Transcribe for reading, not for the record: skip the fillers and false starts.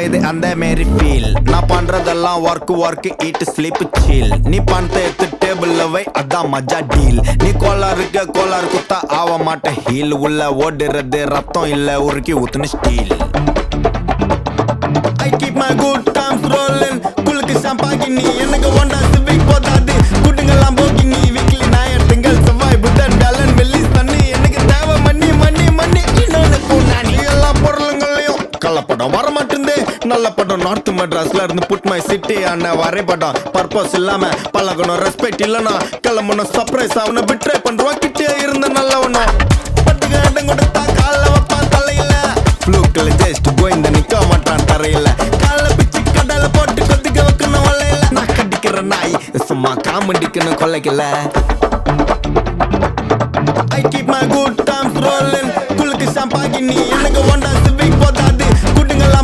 இது அந்த மாரி ஃபீல். நான் பண்றதெல்லாம் ஒர்க் ஈட் ஸ்லீப் சீல். நீ பணத்தை எடுத்து டேபிள்ல வை, அதான் மஜா டீல். நீ கோளாறு குத்தா ஆக மாட்ட ஹீல். உள்ள ஓடுறது ரத்தம் இல்ல உருக்கி ஊத்துன steel. I keep my good times rolling. குளுக்கு ஷாம்பாகினி எனக்கு ஒண்டா சிவிக் போதாது. குடுங்கலாம் போகினி வீக்லி ஞாயிறு திங்கள் செவ்வாய் புதன் வியாழன் வெள்ளி சனி. எனக்கு தேவை மண்ணி இன்னொன்னு பூனானி. எல்லா பொருளுங்களையும் கள்ளப்படம் வர மாட்டேந்தே. நல்ல படம் நார்த் மெட்ராஸ்ல இருந்து புட் மை சிட்டி ஆன வரைபடம். பர்பஸ் இல்லாம பழகணும், ரெஸ்பெக்ட் இல்லனா கிளம்பணும். சர்ப்ரைஸ் அவனை பிட்ரே பண்றான், கிட்டே இருந்த நல்லவனா. பட்டுக்கு இடம் கொடுத்தா கால வைப்பான் தலையில. ஃப்ளூக்ல ஜஸ்ட் கோயிந்த நிக்க மாட்டான் தரையில. கால பிச்சு கடல போட்டு கொதிக்க வைக்கணும் வலையில. நான் கடிக்கிற நாய் சும்மா காமெடிக்கணும் கொலைக்கல. I keep my good times rolling. குளுக்கு ஷாம்பாகினி எனக்கு ஒண்டா